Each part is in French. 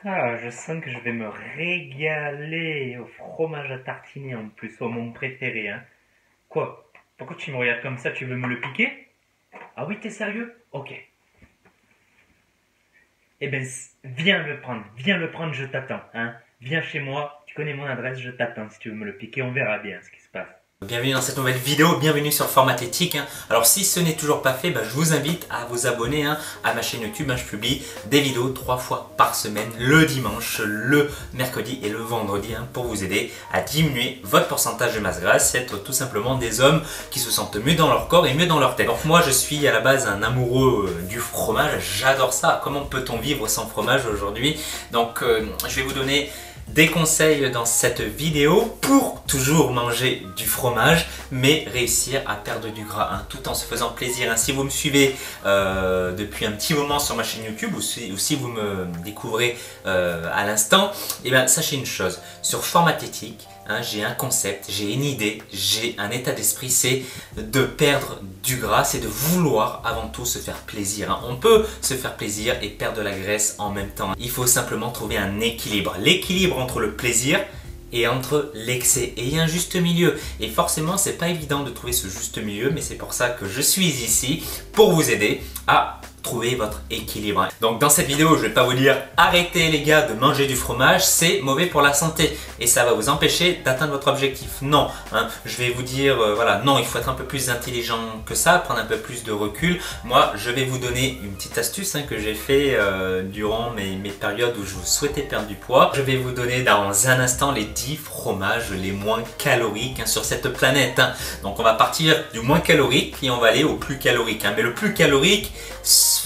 Ah, je sens que je vais me régaler au fromage à tartiner en plus, oh, mon préféré, hein. Quoi? Pourquoi tu me regardes comme ça? Tu veux me le piquer? Ah oui, t'es sérieux? Ok. Eh ben, viens le prendre, je t'attends, hein. Viens chez moi, tu connais mon adresse, je t'attends. Si tu veux me le piquer, on verra bien ce qui se passe. Bienvenue dans cette nouvelle vidéo, bienvenue sur Formatétique. Alors si ce n'est toujours pas fait, je vous invite à vous abonner à ma chaîne YouTube. Je publie des vidéos 3 fois par semaine, le dimanche, le mercredi et le vendredi, pour vous aider à diminuer votre pourcentage de masse grasse, être tout simplement des hommes qui se sentent mieux dans leur corps et mieux dans leur tête. Donc moi je suis à la base un amoureux du fromage, j'adore ça. Comment peut-on vivre sans fromage aujourd'hui? Donc je vais vous donner des conseils dans cette vidéo pour toujours manger du fromage mais réussir à perdre du gras tout en se faisant plaisir. Si vous me suivez depuis un petit moment sur ma chaîne YouTube ou si vous me découvrez à l'instant, sachez une chose, sur Formatétique, j'ai un concept, j'ai une idée, j'ai un état d'esprit, c'est de perdre du gras, c'est de vouloir avant tout se faire plaisir. On peut se faire plaisir et perdre de la graisse en même temps. Il faut simplement trouver un équilibre. L'équilibre entre le plaisir et entre l'excès. Et il y a un juste milieu. Et forcément, c'est pas évident de trouver ce juste milieu, mais c'est pour ça que je suis ici pour vous aider à trouver votre équilibre. Donc dans cette vidéo, je ne vais pas vous dire arrêtez les gars de manger du fromage, c'est mauvais pour la santé et ça va vous empêcher d'atteindre votre objectif. Non, je vais vous dire voilà, non, il faut être un peu plus intelligent que ça, prendre un peu plus de recul. Moi, je vais vous donner une petite astuce que j'ai fait durant mes périodes où je souhaitais perdre du poids. Je vais vous donner dans un instant les 10 fromages les moins caloriques sur cette planète. Donc on va partir du moins calorique et on va aller au plus calorique. Mais le plus calorique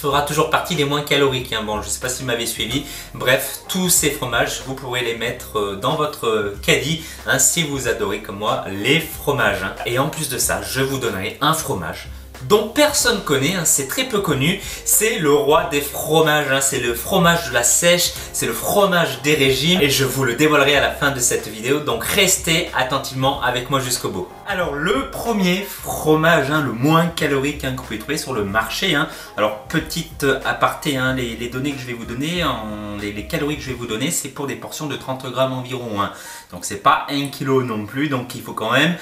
fera toujours partie des moins caloriques. Bon, je ne sais pas si vous m'avez suivi. Bref, tous ces fromages, vous pourrez les mettre dans votre caddie si vous adorez comme moi les fromages. Et en plus de ça, je vous donnerai un fromage dont personne connaît, c'est très peu connu, c'est le roi des fromages, c'est le fromage de la sèche, c'est le fromage des régimes et je vous le dévoilerai à la fin de cette vidéo, donc restez attentivement avec moi jusqu'au bout. Alors le premier fromage, le moins calorique que vous pouvez trouver sur le marché, alors petite aparté, les données que je vais vous donner, les calories que je vais vous donner, c'est pour des portions de 30 grammes environ, donc c'est pas 1 kg non plus, donc il faut quand même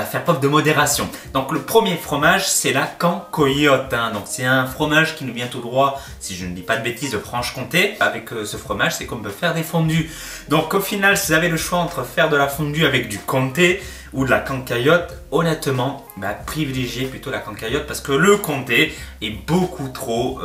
faire preuve de modération. Donc le premier fromage, c'est la Cancoyote, donc c'est un fromage qui nous vient tout droit, si je ne dis pas de bêtises, de Franche-Comté. Avec ce fromage, c'est qu'on peut faire des fondues. Donc au final, si vous avez le choix entre faire de la fondue avec du Comté ou de la Cancoyote, honnêtement, privilégiez plutôt la Cancoyote parce que le Comté est beaucoup trop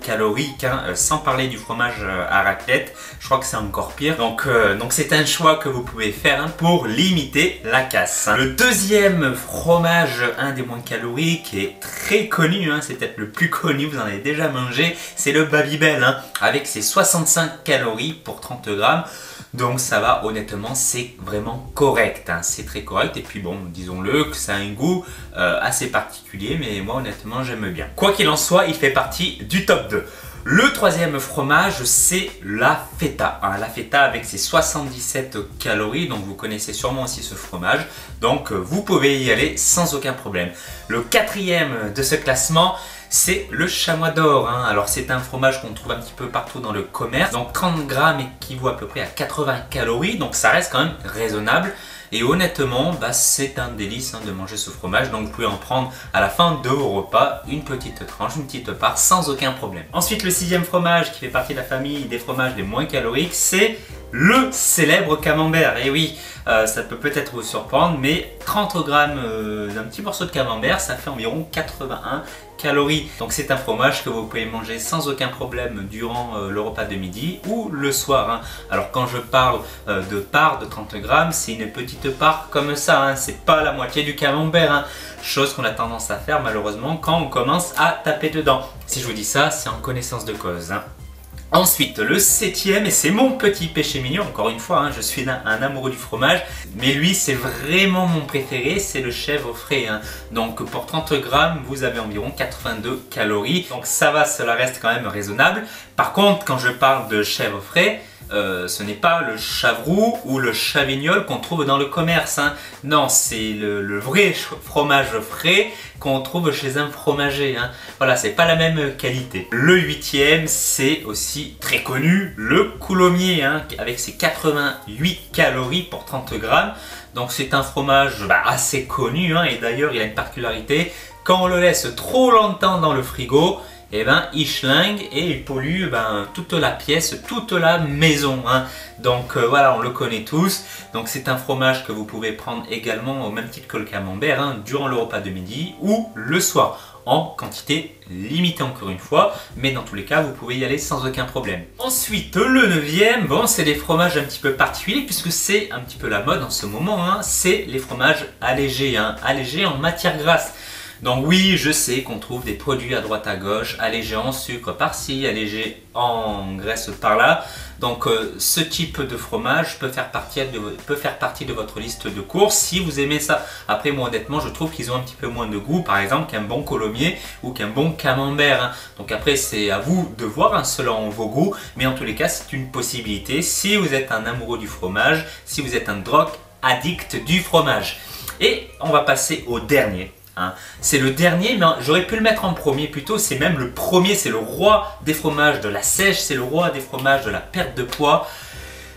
calorique, sans parler du fromage à raclette, je crois que c'est encore pire. Donc c'est un choix que vous pouvez faire pour limiter la casse. Le deuxième fromage, un des moins caloriques et très connu, c'est peut-être le plus connu, vous en avez déjà mangé, c'est le Babybel, avec ses 65 calories pour 30 grammes. Donc ça va, honnêtement, c'est vraiment correct, c'est très correct. Et puis bon, disons-le, que ça a un goût assez particulier, mais moi honnêtement j'aime bien. Quoi qu'il en soit, il fait partie du top 2. Le troisième fromage, c'est la feta. La feta avec ses 77 calories, donc vous connaissez sûrement aussi ce fromage. Donc vous pouvez y aller sans aucun problème. Le quatrième de ce classement, c'est le chamois d'or. Alors c'est un fromage qu'on trouve un petit peu partout dans le commerce. Donc 30 grammes équivaut à peu près à 80 calories, donc ça reste quand même raisonnable. Et honnêtement, c'est un délice de manger ce fromage. Donc vous pouvez en prendre à la fin de vos repas une petite tranche, une petite part sans aucun problème. Ensuite, le sixième fromage qui fait partie de la famille des fromages les moins caloriques, c'est le célèbre camembert. Et oui, ça peut peut-être vous surprendre, mais 30 grammes d'un petit morceau de camembert, ça fait environ 81 calories. Donc c'est un fromage que vous pouvez manger sans aucun problème durant le repas de midi ou le soir. Alors quand je parle de part de 30 grammes, c'est une petite part comme ça, c'est pas la moitié du camembert. Chose qu'on a tendance à faire malheureusement quand on commence à taper dedans. Si je vous dis ça, c'est en connaissance de cause. Ensuite, le septième, et c'est mon petit péché mignon, encore une fois, je suis un amoureux du fromage, mais lui c'est vraiment mon préféré, c'est le chèvre frais. Donc pour 30 grammes, vous avez environ 82 calories, donc ça va, cela reste quand même raisonnable. Par contre, quand je parle de chèvre frais, ce n'est pas le Chavroux ou le Chavignol qu'on trouve dans le commerce, hein. Non, c'est le vrai fromage frais qu'on trouve chez un fromager, hein. Voilà, c'est pas la même qualité. Le 8e, c'est aussi très connu, le Coulommiers, hein, avec ses 88 calories pour 30 grammes. Donc c'est un fromage assez connu, hein, et d'ailleurs il a une particularité, quand on le laisse trop longtemps dans le frigo, et il schlingue et il pollue toute la pièce, toute la maison, hein. Donc voilà, on le connaît tous. Donc c'est un fromage que vous pouvez prendre également au même titre que le camembert, hein, durant le repas de midi ou le soir, en quantité limitée encore une fois, mais dans tous les cas vous pouvez y aller sans aucun problème. Ensuite le 9e, bon, c'est des fromages un petit peu particuliers puisque c'est un petit peu la mode en ce moment, hein, c'est les fromages allégés, hein, allégés en matière grasse. Donc oui, je sais qu'on trouve des produits à droite à gauche, allégés en sucre par-ci, allégés en graisse par-là. Donc ce type de fromage peut faire partie de votre liste de courses si vous aimez ça. Après moi honnêtement je trouve qu'ils ont un petit peu moins de goût par exemple qu'un bon Coulommiers ou qu'un bon camembert, hein. Donc après c'est à vous de voir, hein, selon vos goûts, mais en tous les cas c'est une possibilité si vous êtes un amoureux du fromage, si vous êtes un drôle addict du fromage. Et on va passer au dernier. Hein. C'est le dernier, mais j'aurais pu le mettre en premier plutôt, c'est même le premier, c'est le roi des fromages de la sèche, c'est le roi des fromages de la perte de poids,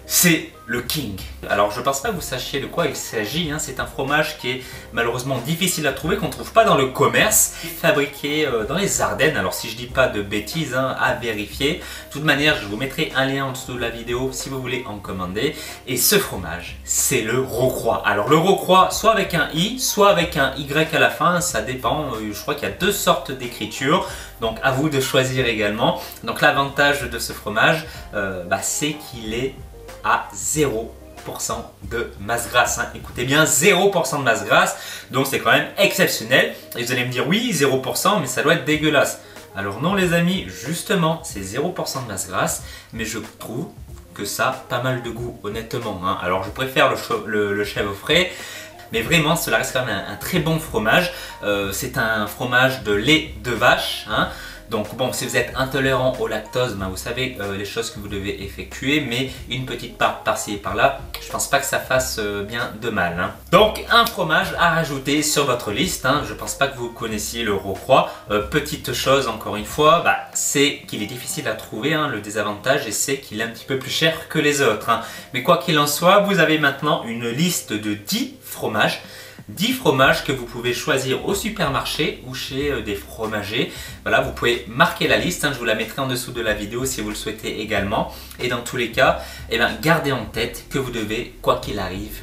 c'est le King. Alors je pense pas que vous sachiez de quoi il s'agit, hein. C'est un fromage qui est malheureusement difficile à trouver, qu'on ne trouve pas dans le commerce, fabriqué dans les Ardennes. Alors si je dis pas de bêtises, hein, à vérifier. De toute manière je vous mettrai un lien en dessous de la vidéo si vous voulez en commander. Et ce fromage, c'est le Rocroi. Alors le Rocroi, soit avec un I, soit avec un Y à la fin, ça dépend, je crois qu'il y a deux sortes d'écriture. Donc à vous de choisir également. Donc l'avantage de ce fromage, c'est qu'il est à 0% de masse grasse, hein. Écoutez bien, 0% de masse grasse, donc c'est quand même exceptionnel. Et vous allez me dire oui, 0%, mais ça doit être dégueulasse. Alors non les amis, justement c'est 0% de masse grasse, mais je trouve que ça a pas mal de goût honnêtement, hein. Alors je préfère le chèvre frais, mais vraiment cela reste quand même un très bon fromage. C'est un fromage de lait de vache, hein. Donc bon, si vous êtes intolérant au lactose, vous savez les choses que vous devez effectuer, mais une petite part par-ci et par-là, je pense pas que ça fasse bien de mal, hein. Donc un fromage à rajouter sur votre liste, hein. Je pense pas que vous connaissiez le Rocroi. Petite chose encore une fois, c'est qu'il est difficile à trouver, hein, le désavantage, et c'est qu'il est un petit peu plus cher que les autres, hein. Mais quoi qu'il en soit, vous avez maintenant une liste de 10 fromages. 10 fromages que vous pouvez choisir au supermarché ou chez des fromagers. Voilà, vous pouvez marquer la liste, hein, je vous la mettrai en dessous de la vidéo si vous le souhaitez également. Et dans tous les cas, gardez en tête que vous devez, quoi qu'il arrive,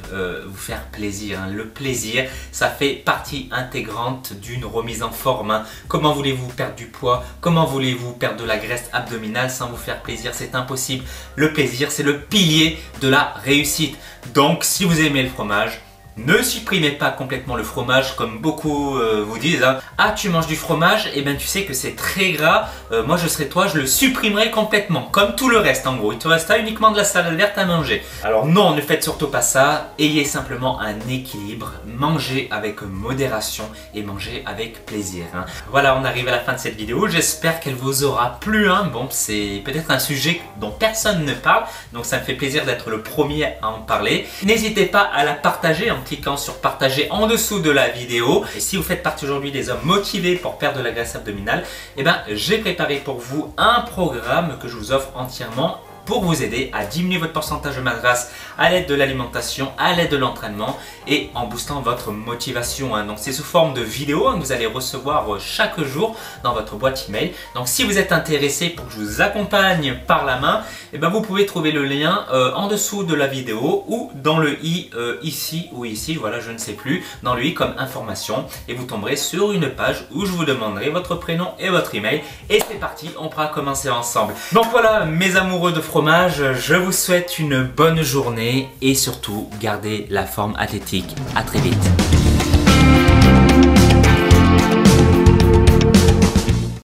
vous faire plaisir, hein. Le plaisir, ça fait partie intégrante d'une remise en forme, hein. Comment voulez-vous perdre du poids? Comment voulez-vous perdre de la graisse abdominale sans vous faire plaisir? C'est impossible. Le plaisir, c'est le pilier de la réussite. Donc, si vous aimez le fromage, ne supprimez pas complètement le fromage comme beaucoup vous disent, hein. Ah, tu manges du fromage, et tu sais que c'est très gras, moi je serais toi, je le supprimerais complètement, comme tout le reste en gros, il te restera uniquement de la salade verte à manger. Alors non, ne faites surtout pas ça, ayez simplement un équilibre, mangez avec modération et mangez avec plaisir, hein. Voilà, on arrive à la fin de cette vidéo, j'espère qu'elle vous aura plu, hein. Bon, c'est peut-être un sujet dont personne ne parle, donc ça me fait plaisir d'être le premier à en parler. N'hésitez pas à la partager en cliquant sur partager en dessous de la vidéo. Et si vous faites partie aujourd'hui des hommes motivés pour perdre de la graisse abdominale, j'ai préparé pour vous un programme que je vous offre entièrement pour vous aider à diminuer votre pourcentage de masse grasse à l'aide de l'alimentation, à l'aide de l'entraînement et en boostant votre motivation, hein. Donc c'est sous forme de vidéo, hein, que vous allez recevoir chaque jour dans votre boîte email. Donc si vous êtes intéressé pour que je vous accompagne par la main, vous pouvez trouver le lien en dessous de la vidéo ou dans le i ici ou ici, voilà, je ne sais plus, dans le i comme information, et vous tomberez sur une page où je vous demanderai votre prénom et votre email, et c'est parti, on pourra commencer ensemble. Donc voilà mes amoureux de fromage, je vous souhaite une bonne journée et surtout gardez la forme athlétique. À très vite.